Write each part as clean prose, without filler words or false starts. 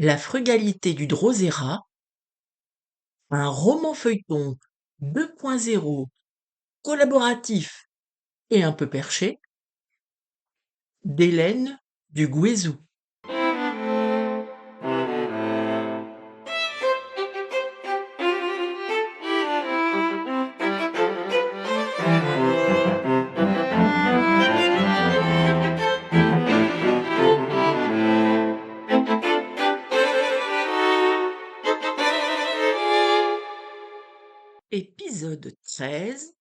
La frugalité du Drosera, un roman feuilleton 2.0, collaboratif et un peu perché, d'Hélène du Guézou. Épisode 13.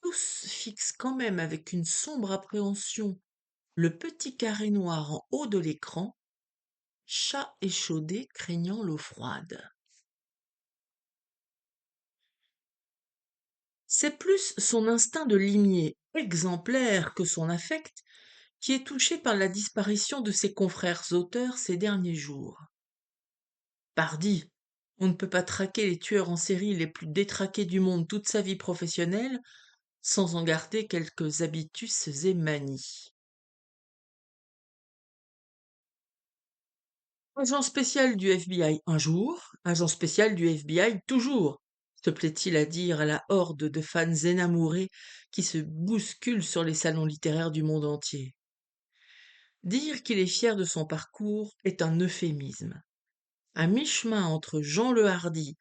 Tous fixent quand même avec une sombre appréhension le petit carré noir en haut de l'écran, chat échaudé craignant l'eau froide. C'est plus son instinct de limier exemplaire que son affect qui est touché par la disparition de ses confrères auteurs ces derniers jours. Pardi, on ne peut pas traquer les tueurs en série les plus détraqués du monde toute sa vie professionnelle sans en garder quelques habitus et manies. Agent spécial du FBI un jour, agent spécial du FBI toujours, se plaît-il à dire à la horde de fans énamourés qui se bousculent sur les salons littéraires du monde entier. Dire qu'il est fier de son parcours est un euphémisme. À mi-chemin entre Jean le Hardi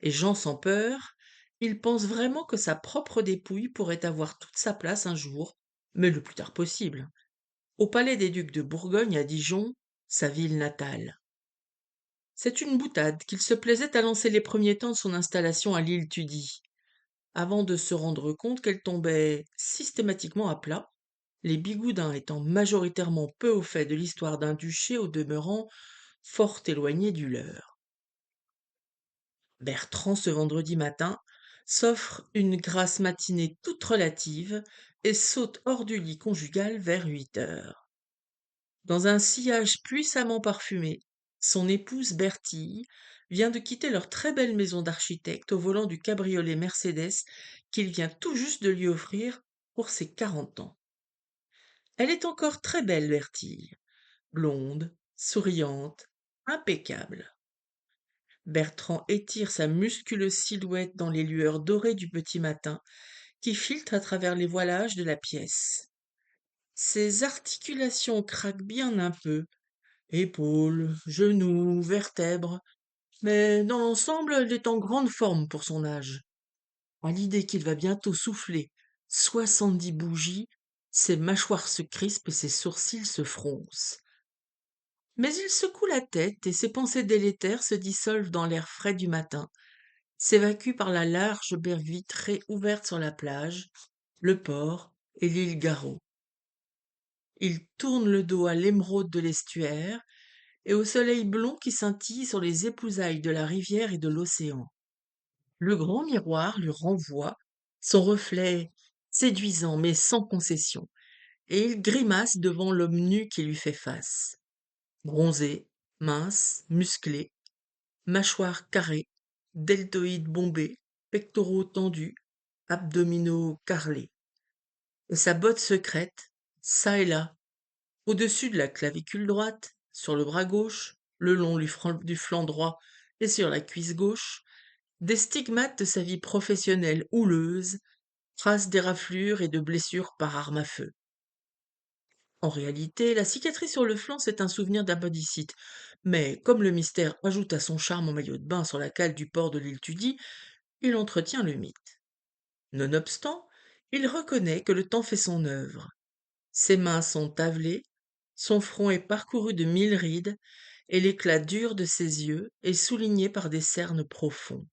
et Jean sans peur, il pense vraiment que sa propre dépouille pourrait avoir toute sa place un jour, mais le plus tard possible, au palais des Ducs de Bourgogne à Dijon, sa ville natale. C'est une boutade qu'il se plaisait à lancer les premiers temps de son installation à l'île Tudy, avant de se rendre compte qu'elle tombait systématiquement à plat, les bigoudins étant majoritairement peu au fait de l'histoire d'un duché au demeurant fort éloigné du leur. Bertrand, ce vendredi matin, s'offre une grasse matinée toute relative et saute hors du lit conjugal vers 8 heures. Dans un sillage puissamment parfumé, son épouse Bertille vient de quitter leur très belle maison d'architecte au volant du cabriolet Mercedes qu'il vient tout juste de lui offrir pour ses 40 ans. Elle est encore très belle, Bertille, blonde, souriante, impeccable. Bertrand étire sa musculeuse silhouette dans les lueurs dorées du petit matin qui filtrent à travers les voilages de la pièce. Ses articulations craquent bien un peu, épaules, genoux, vertèbres, mais dans l'ensemble, elle est en grande forme pour son âge. À l'idée qu'il va bientôt souffler 70 bougies, ses mâchoires se crispent et ses sourcils se froncent. Mais il secoue la tête et ses pensées délétères se dissolvent dans l'air frais du matin, s'évacuent par la large baie vitrée ouverte sur la plage, le port et l'île Garot. Il tourne le dos à l'émeraude de l'estuaire et au soleil blond qui scintille sur les épousailles de la rivière et de l'océan. Le grand miroir lui renvoie son reflet séduisant mais sans concession, et il grimace devant l'homme nu qui lui fait face. Bronzé, mince, musclé, mâchoire carrée, deltoïde bombé, pectoraux tendus, abdominaux carrelés. Et sa botte secrète, çà et là, au-dessus de la clavicule droite, sur le bras gauche, le long du flanc droit et sur la cuisse gauche, des stigmates de sa vie professionnelle houleuse, traces d'éraflures et de blessures par arme à feu. En réalité, la cicatrice sur le flanc, c'est un souvenir d'appendicite, mais comme le mystère ajoute à son charme en maillot de bain sur la cale du port de l'île Tudy, il entretient le mythe. Nonobstant, il reconnaît que le temps fait son œuvre. Ses mains sont tavelées, son front est parcouru de 1000 rides, et l'éclat dur de ses yeux est souligné par des cernes profonds.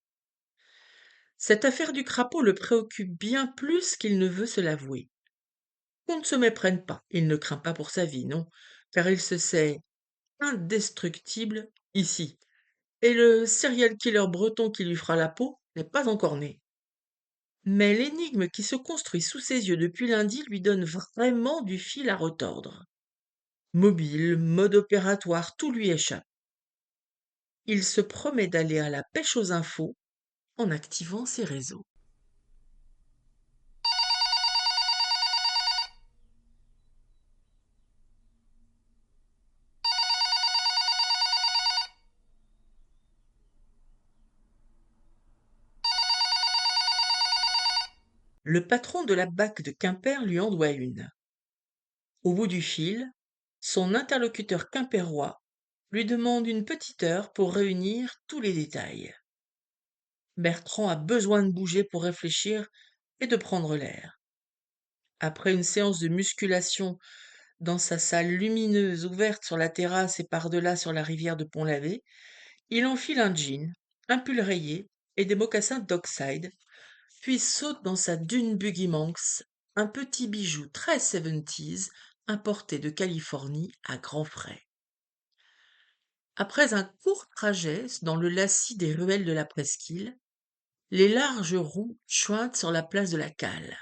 Cette affaire du crapaud le préoccupe bien plus qu'il ne veut se l'avouer. Qu'on ne se méprenne pas, il ne craint pas pour sa vie, non, car il se sait indestructible ici, et le serial killer breton qui lui fera la peau n'est pas encore né. Mais l'énigme qui se construit sous ses yeux depuis lundi lui donne vraiment du fil à retordre. Mobile, mode opératoire, tout lui échappe. Il se promet d'aller à la pêche aux infos en activant ses réseaux. Le patron de la BAC de Quimper lui en doit une. Au bout du fil, son interlocuteur quimpérois lui demande une petite heure pour réunir tous les détails. Bertrand a besoin de bouger pour réfléchir et de prendre l'air. Après une séance de musculation dans sa salle lumineuse ouverte sur la terrasse et par-delà sur la rivière de Pont-l'Abbé, il enfile un jean, un pull rayé et des mocassins Dockside, puis saute dans sa Dune Buggy Manx, un petit bijou très 70s importé de Californie à grands frais. Après un court trajet dans le lacis des ruelles de la presqu'île, les larges roues chuintent sur la place de la Cale.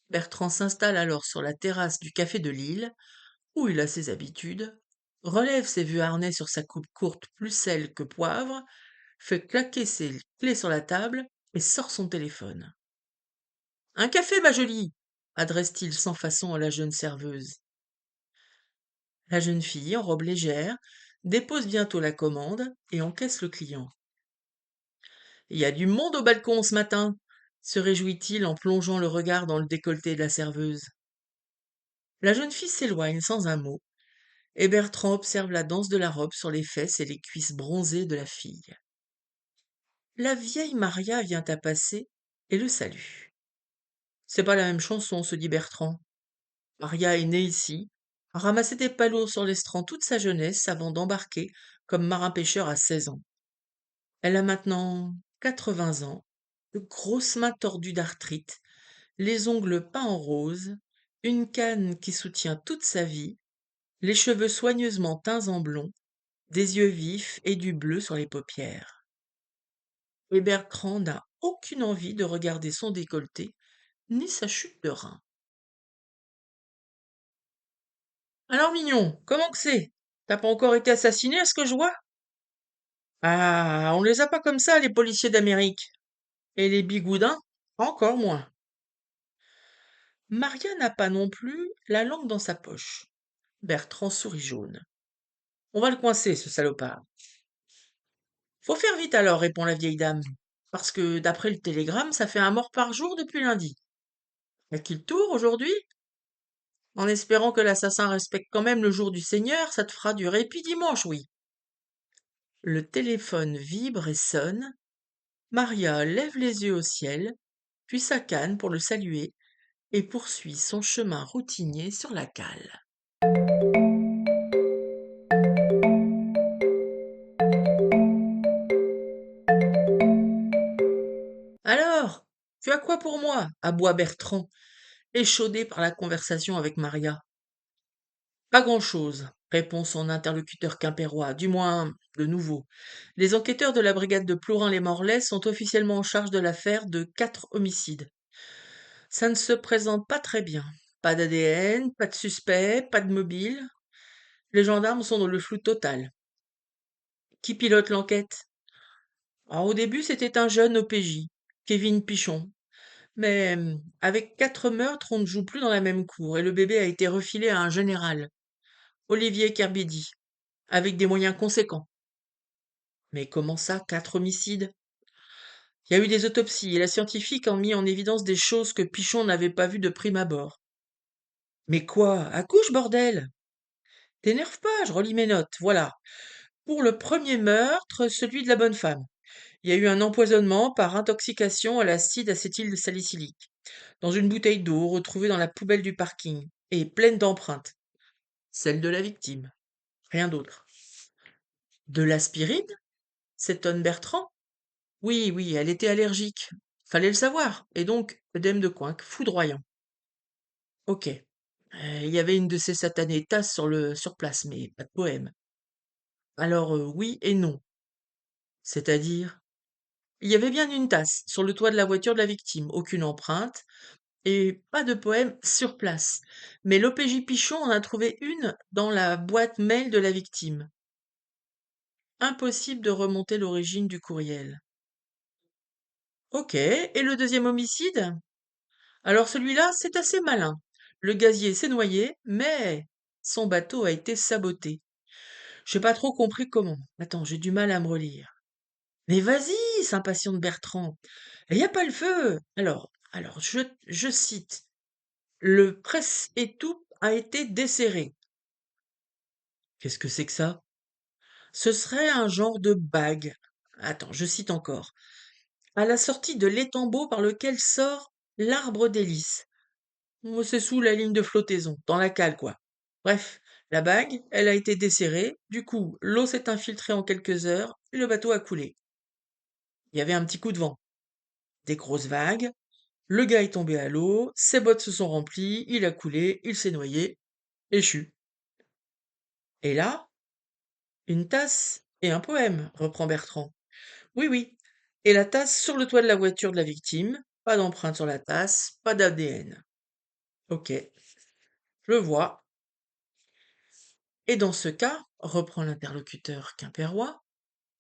Bertrand s'installe alors sur la terrasse du café de Lille, où il a ses habitudes, relève ses vieux harnais sur sa coupe courte plus sel que poivre, fait claquer ses clés sur la table et sort son téléphone. Un café, ma jolie, adresse-t-il sans façon à la jeune serveuse. La jeune fille, en robe légère, dépose bientôt la commande et encaisse le client. Il y a du monde au balcon ce matin, se réjouit-il en plongeant le regard dans le décolleté de la serveuse. La jeune fille s'éloigne sans un mot, et Bertrand observe la danse de la robe sur les fesses et les cuisses bronzées de la fille. La vieille Maria vient à passer et le salue. C'est pas la même chanson, se dit Bertrand. Maria est née ici, a ramassé des palourds sur l'estran toute sa jeunesse avant d'embarquer comme marin-pêcheur à 16 ans. Elle a maintenant 80 ans, de grosses mains tordues d'arthrite, les ongles peints en rose, une canne qui soutient toute sa vie, les cheveux soigneusement teints en blond, des yeux vifs et du bleu sur les paupières. Et Bertrand n'a aucune envie de regarder son décolleté, ni sa chute de rein. Alors mignon, comment que c'est? T'as pas encore été assassiné à ce que je vois? Ah, on les a pas comme ça, les policiers d'Amérique. Et les bigoudins, encore moins. Maria n'a pas non plus la langue dans sa poche. Bertrand sourit jaune. On va le coincer, ce salopard. Faut faire vite alors, répond la vieille dame. Parce que, d'après le télégramme, ça fait un mort par jour depuis lundi. À qui le tour aujourd'hui? En espérant que l'assassin respecte quand même le jour du Seigneur, ça te fera du répit dimanche, oui. Le téléphone vibre et sonne. Maria lève les yeux au ciel, puis sa canne pour le saluer, et poursuit son chemin routinier sur la cale. Alors, tu as quoi pour moi? Aboie Bertrand, échaudé par la conversation avec Maria. Pas grand-chose, répond son interlocuteur quimpérois, du moins de nouveau. Les enquêteurs de la brigade de Plorin-les-Morlaix sont officiellement en charge de l'affaire de 4 homicides. Ça ne se présente pas très bien. Pas d'ADN, pas de suspect, pas de mobile. Les gendarmes sont dans le flou total. Qui pilote l'enquête? Alors, au début, c'était un jeune OPJ, Kevin Pichon. Mais avec 4 meurtres, on ne joue plus dans la même cour et le bébé a été refilé à un général, Olivier Kerbedi, avec des moyens conséquents. Mais comment ça, 4 homicides? Il y a eu des autopsies et la scientifique a mis en évidence des choses que Pichon n'avait pas vues de prime abord. Mais quoi? Accouche, bordel! T'énerve pas, je relis mes notes, voilà. Pour le premier meurtre, celui de la bonne femme. Il y a eu un empoisonnement par intoxication à l'acide acétylsalicylique, dans une bouteille d'eau retrouvée dans la poubelle du parking, et pleine d'empreintes. Celle de la victime. Rien d'autre. De l'aspirine? S'étonne Bertrand. Oui, oui, elle était allergique. Fallait le savoir. Et donc, œdème de coinque, foudroyant. Ok. Il y avait une de ces satanées tasses sur place, mais pas de poème. Alors, oui et non. C'est-à-dire? Il y avait bien une tasse sur le toit de la voiture de la victime, aucune empreinte, et pas de poème sur place. Mais l'OPJ Pichon en a trouvé une dans la boîte mail de la victime. Impossible de remonter l'origine du courriel. Ok, et le deuxième homicide? Alors celui-là, c'est assez malin. Le gazier s'est noyé, mais son bateau a été saboté. J'ai pas trop compris comment. Attends, j'ai du mal à me relire. Mais vas-y, s'impatiente Bertrand. Il y a pas le feu. Alors, Alors, je cite, le presse-étoupe a été desserré. Qu'est-ce que c'est que ça? Ce serait un genre de bague. Attends, je cite encore. À la sortie de l'étambot par lequel sort l'arbre d'hélice. Oh, c'est sous la ligne de flottaison, dans la cale, quoi. Bref, la bague, elle a été desserrée, du coup, l'eau s'est infiltrée en quelques heures, et le bateau a coulé. Il y avait un petit coup de vent, des grosses vagues, le gars est tombé à l'eau, ses bottes se sont remplies, il a coulé, il s'est noyé, échu. Et là, une tasse et un poème, reprend Bertrand. Oui, oui. Et la tasse sur le toit de la voiture de la victime, pas d'empreinte sur la tasse, pas d'ADN. Ok, je vois. Et dans ce cas, reprend l'interlocuteur quimpérois,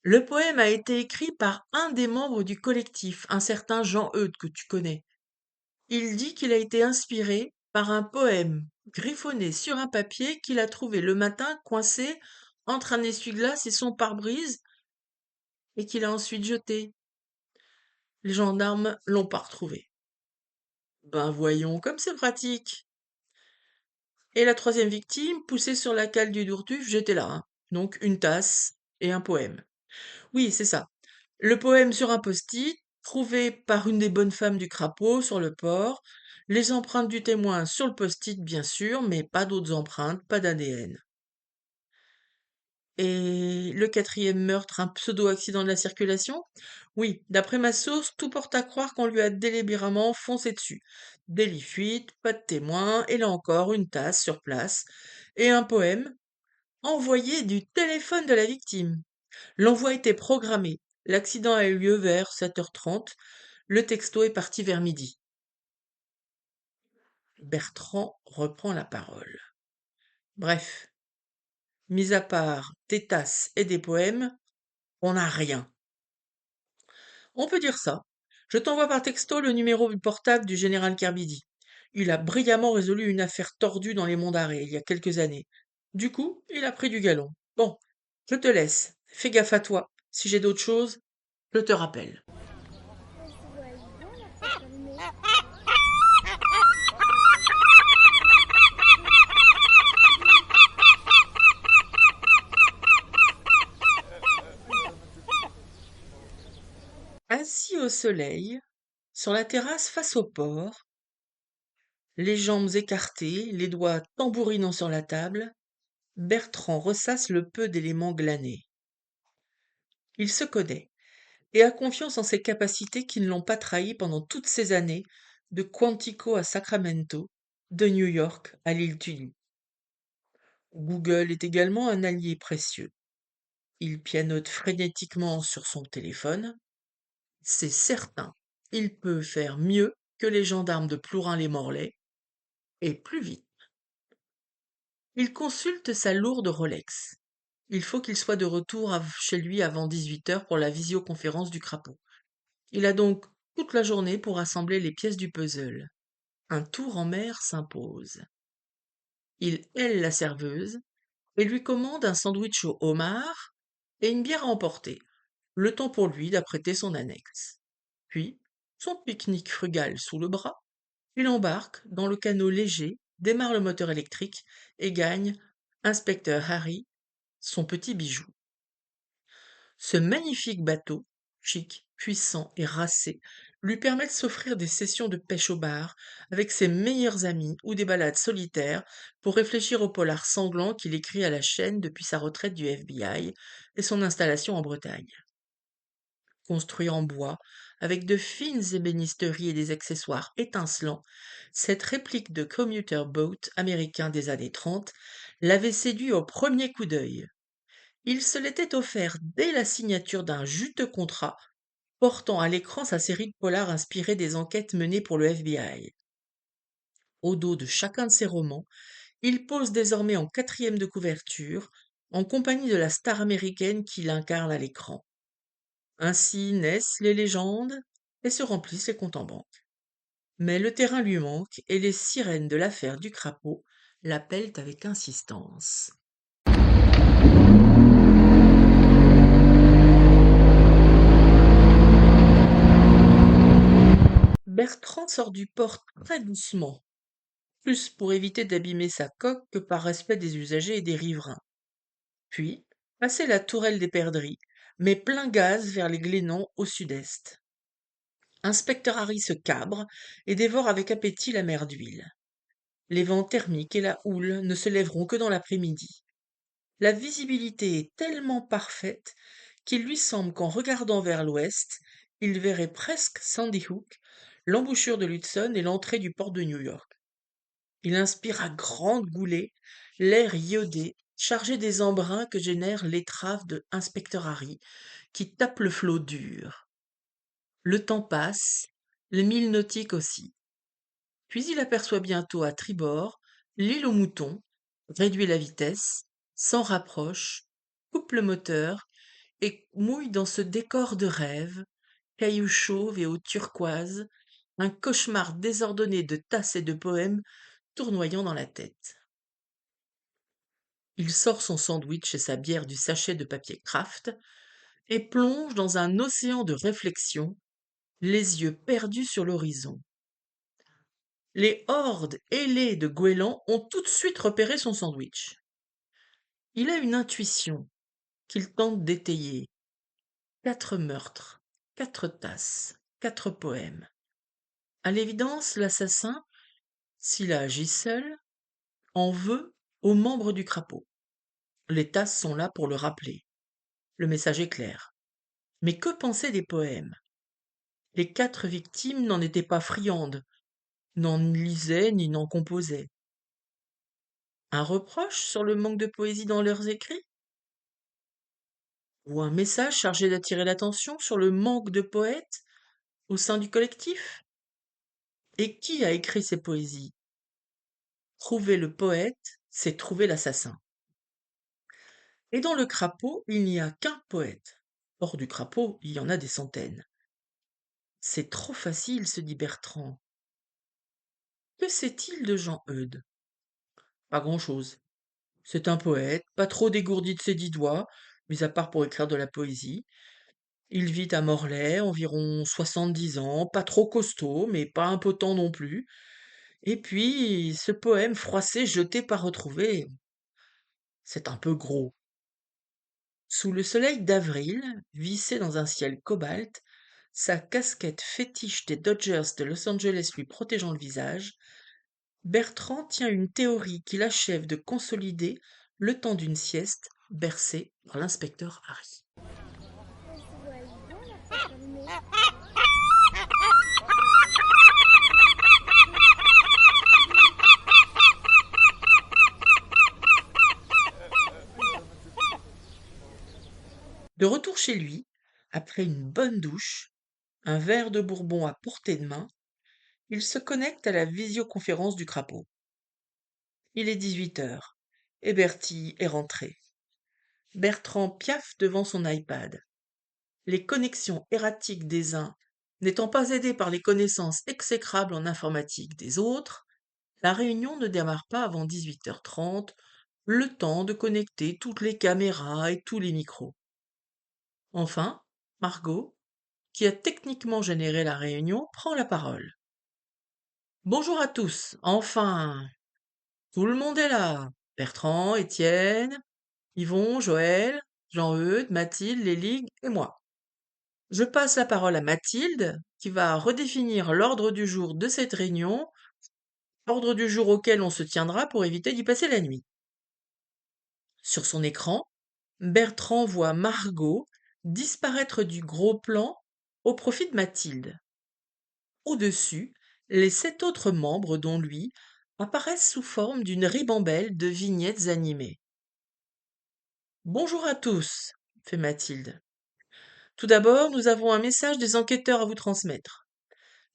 le poème a été écrit par un des membres du collectif, un certain Jean Eudes que tu connais. Il dit qu'il a été inspiré par un poème griffonné sur un papier qu'il a trouvé le matin coincé entre un essuie-glace et son pare-brise et qu'il a ensuite jeté. Les gendarmes l'ont pas retrouvé. Ben voyons, comme c'est pratique. Et la troisième victime, poussée sur la cale du Dourtuf, j'étais là, hein. Donc une tasse et un poème. Oui, c'est ça. Le poème sur un post-it, trouvé par une des bonnes femmes du crapaud sur le port, les empreintes du témoin sur le post-it, bien sûr, mais pas d'autres empreintes, pas d'ADN. Et le quatrième meurtre, un pseudo-accident de la circulation? Oui, d'après ma source, tout porte à croire qu'on lui a délibérément foncé dessus. Délit fuite, pas de témoin, et là encore, une tasse sur place, et un poème envoyé du téléphone de la victime. L'envoi était programmé. L'accident a eu lieu vers 7h30. Le texto est parti vers midi. Bertrand reprend la parole. Bref, mis à part des tasses et des poèmes, on n'a rien. On peut dire ça. Je t'envoie par texto le numéro du portable du général Kerbidi. Il a brillamment résolu une affaire tordue dans les monts d'Arrée il y a quelques années. Du coup, il a pris du galon. Bon, je te laisse. Fais gaffe à toi. Si j'ai d'autres choses, je te rappelle. Assis au soleil, sur la terrasse face au port, les jambes écartées, les doigts tambourinant sur la table, Bertrand ressasse le peu d'éléments glanés. Il se connaît et a confiance en ses capacités qui ne l'ont pas trahi pendant toutes ces années, de Quantico à Sacramento, de New York à l'île Tully. Google est également un allié précieux. Il pianote frénétiquement sur son téléphone. C'est certain, il peut faire mieux que les gendarmes de Plourin-les-Morlaix, et plus vite. Il consulte sa lourde Rolex. Il faut qu'il soit de retour chez lui avant 18h pour la visioconférence du crapaud. Il a donc toute la journée pour assembler les pièces du puzzle. Un tour en mer s'impose. Il hèle la serveuse et lui commande un sandwich au homard et une bière à emporter, le temps pour lui d'apprêter son annexe. Puis, son pique-nique frugal sous le bras, il embarque dans le canot léger, démarre le moteur électrique et gagne Inspecteur Harry, son petit bijou. Ce magnifique bateau, chic, puissant et racé, lui permet de s'offrir des sessions de pêche au bar avec ses meilleurs amis ou des balades solitaires pour réfléchir au polar sanglant qu'il écrit à la chaîne depuis sa retraite du FBI et son installation en Bretagne. Construit en bois, avec de fines ébénisteries et des accessoires étincelants, cette réplique de commuter boat américain des années 30 l'avait séduit au premier coup d'œil. Il se l'était offert dès la signature d'un juteux contrat portant à l'écran sa série de polars inspirée des enquêtes menées pour le FBI. Au dos de chacun de ses romans, il pose désormais en quatrième de couverture, en compagnie de la star américaine qu'il incarne à l'écran. Ainsi naissent les légendes et se remplissent les comptes en banque. Mais le terrain lui manque et les sirènes de l'affaire du crapaud l'appellent avec insistance. Bertrand sort du port très doucement, plus pour éviter d'abîmer sa coque que par respect des usagers et des riverains. Puis, passé la tourelle des perdrix, met plein gaz vers les Glénans au sud-est. Inspecteur Harry se cabre et dévore avec appétit la mer d'huile. Les vents thermiques et la houle ne se lèveront que dans l'après-midi. La visibilité est tellement parfaite qu'il lui semble qu'en regardant vers l'ouest, il verrait presque Sandy Hook, l'embouchure de l'Hudson et l'entrée du port de New York. Il inspire à grandes goulées l'air iodé, chargé des embruns que génère l'étrave de Inspecteur Harry, qui tape le flot dur. Le temps passe, les milles nautiques aussi. Puis il aperçoit bientôt à tribord l'île aux moutons, réduit la vitesse, s'en rapproche, coupe le moteur et mouille dans ce décor de rêve, cailloux chauves et eau turquoise, un cauchemar désordonné de tasses et de poèmes tournoyant dans la tête. Il sort son sandwich et sa bière du sachet de papier Kraft et plonge dans un océan de réflexions, les yeux perdus sur l'horizon. Les hordes ailées de goélands ont tout de suite repéré son sandwich. Il a une intuition qu'il tente d'étayer. 4 meurtres, 4 tasses, 4 poèmes. À l'évidence, l'assassin, s'il a agi seul, en veut aux membres du crapaud. Les tasses sont là pour le rappeler. Le message est clair. Mais que penser des poèmes? Les 4 victimes n'en étaient pas friandes, n'en lisaient ni n'en composaient. Un reproche sur le manque de poésie dans leurs écrits? Ou un message chargé d'attirer l'attention sur le manque de poètes au sein du collectif? Et qui a écrit ces poésies? Trouver le poète, c'est trouver l'assassin. Et dans le crapaud, il n'y a qu'un poète. Hors du crapaud, il y en a des centaines. C'est trop facile, se dit Bertrand. Que sait-il de Jean Eudes? Pas grand-chose. C'est un poète, pas trop dégourdi de ses 10 doigts, mis à part pour écrire de la poésie. Il vit à Morlaix, environ 70 ans, pas trop costaud, mais pas impotent non plus. Et puis, ce poème froissé jeté pas retrouvé, c'est un peu gros. Sous le soleil d'avril, vissé dans un ciel cobalt, sa casquette fétiche des Dodgers de Los Angeles lui protégeant le visage, Bertrand tient une théorie qu'il achève de consolider le temps d'une sieste bercée par l'inspecteur Harry. De retour chez lui, après une bonne douche, un verre de bourbon à portée de main, il se connecte à la visioconférence du crapaud. Il est 18 heures, et Bertie est rentré. Bertrand piaffe devant son iPad. Les connexions erratiques des uns n'étant pas aidées par les connaissances exécrables en informatique des autres, la réunion ne démarre pas avant 18h30, le temps de connecter toutes les caméras et tous les micros. Enfin, Margot, qui a techniquement généré la réunion, prend la parole. Bonjour à tous, enfin, tout le monde est là. Bertrand, Étienne, Yvon, Joël, Jean-Eudes, Mathilde, Lélig et moi. Je passe la parole à Mathilde, qui va redéfinir l'ordre du jour de cette réunion, ordre du jour auquel on se tiendra pour éviter d'y passer la nuit. Sur son écran, Bertrand voit Margot disparaître du gros plan au profit de Mathilde. Au-dessus, les 7 autres membres, dont lui, apparaissent sous forme d'une ribambelle de vignettes animées. Bonjour à tous, fait Mathilde. Tout d'abord, nous avons un message des enquêteurs à vous transmettre.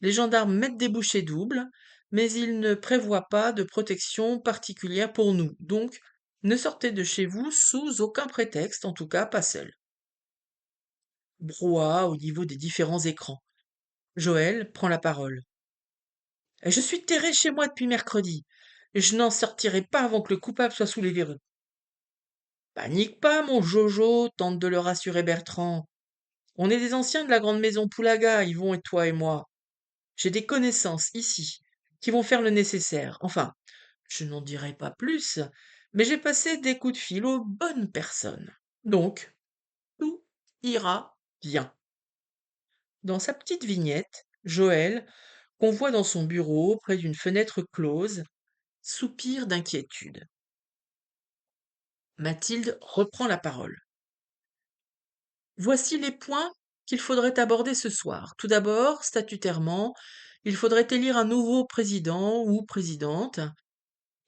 Les gendarmes mettent des bouchées doubles, mais ils ne prévoient pas de protection particulière pour nous, donc ne sortez de chez vous sous aucun prétexte, en tout cas pas seul. Brouhaha au niveau des différents écrans. Joël prend la parole. Je suis terré chez moi depuis mercredi. Je n'en sortirai pas avant que le coupable soit sous les verrous. Panique pas, mon Jojo, tente de le rassurer Bertrand. On est des anciens de la grande maison Poulaga, Yvon et toi et moi. j'ai des connaissances ici qui vont faire le nécessaire. Enfin, je n'en dirai pas plus, mais j'ai passé des coups de fil aux bonnes personnes. Donc, tout ira bien. Dans sa petite vignette, Joël, qu'on voit dans son bureau près d'une fenêtre close, soupire d'inquiétude. Mathilde reprend la parole. Voici les points qu'il faudrait aborder ce soir. Tout d'abord, statutairement, il faudrait élire un nouveau président ou présidente.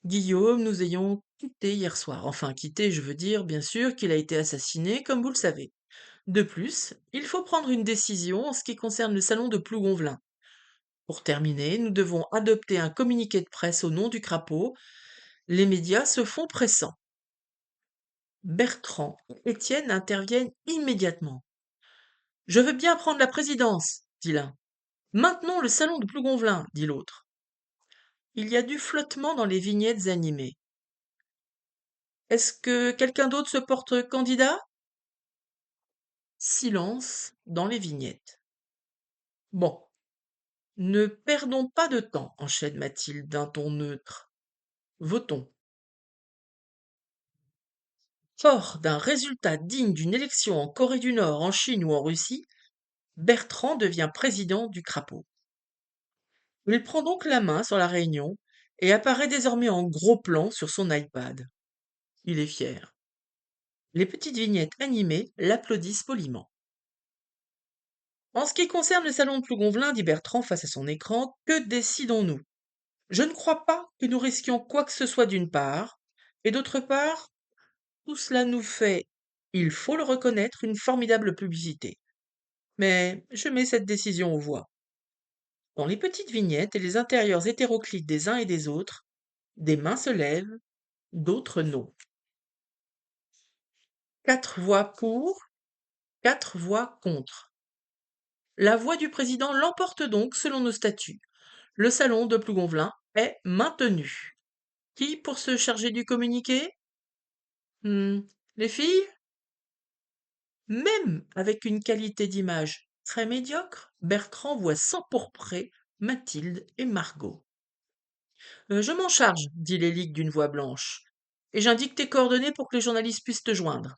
Guillaume, nous ayons quitté hier soir. Enfin, quitté, je veux dire, bien sûr, qu'il a été assassiné, comme vous le savez. De plus, il faut prendre une décision en ce qui concerne le salon de Plougonvelin. Pour terminer, nous devons adopter un communiqué de presse au nom du crapaud. Les médias se font pressants. Bertrand et Étienne interviennent immédiatement. Je veux bien prendre la présidence, dit l'un. Maintenons le salon de Plougonvelin, dit l'autre. Il y a du flottement dans les vignettes animées. Est-ce que quelqu'un d'autre se porte candidat? Silence dans les vignettes. Bon, ne perdons pas de temps, enchaîne Mathilde d'un ton neutre. Votons. Fort d'un résultat digne d'une élection en Corée du Nord, en Chine ou en Russie, Bertrand devient président du crapaud. Il prend donc la main sur la réunion et apparaît désormais en gros plan sur son iPad. Il est fier. Les petites vignettes animées l'applaudissent poliment. En ce qui concerne le salon de Plougonvelin, dit Bertrand face à son écran, que décidons-nous? Je ne crois pas que nous risquions quoi que ce soit d'une part, et d'autre part, tout cela nous fait, il faut le reconnaître, une formidable publicité. Mais je mets cette décision aux voix. Dans les petites vignettes et les intérieurs hétéroclites des uns et des autres, des mains se lèvent, d'autres non. 4 voix pour, 4 voix contre. La voix du président l'emporte donc selon nos statuts. Le salon de Plougonvelin est maintenu. Qui pour se charger du communiqué? Les filles? Même avec une qualité d'image très médiocre, Bertrand voit s'empourprer Mathilde et Margot. Je m'en charge, dit Lélique d'une voix blanche, et j'indique tes coordonnées pour que les journalistes puissent te joindre.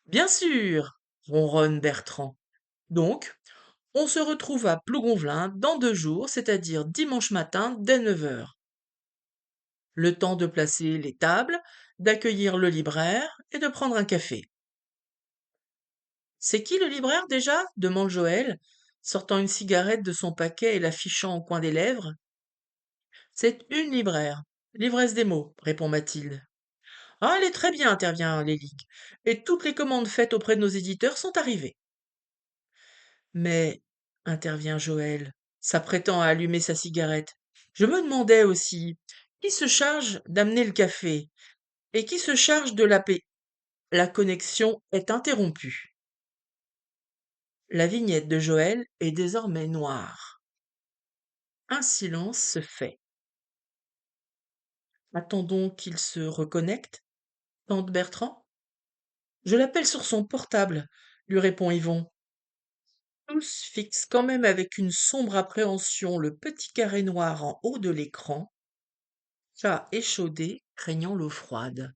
Bien sûr, ronronne Bertrand. Donc, on se retrouve à Plougonvelin dans 2 jours, c'est-à-dire dimanche matin dès 9 heures. Le temps de placer les tables, d'accueillir le libraire et de prendre un café. C'est qui le libraire déjà? Demande Joël, sortant une cigarette de son paquet et l'affichant au coin des lèvres. C'est une libraire. L'ivresse des mots, répond Mathilde. Ah, elle est très bien, intervient Lélique. Et toutes les commandes faites auprès de nos éditeurs sont arrivées. Mais, intervient Joël, s'apprêtant à allumer sa cigarette, je me demandais aussi, qui se charge d'amener le café et qui se charge de la paix? La connexion est interrompue. La vignette de Joël est désormais noire. Un silence se fait. Attendons qu'il se reconnecte, tente Bertrand. Je l'appelle sur son portable, lui répond Yvon. Tous fixent quand même avec une sombre appréhension le petit carré noir en haut de l'écran, chat échaudé craignant l'eau froide.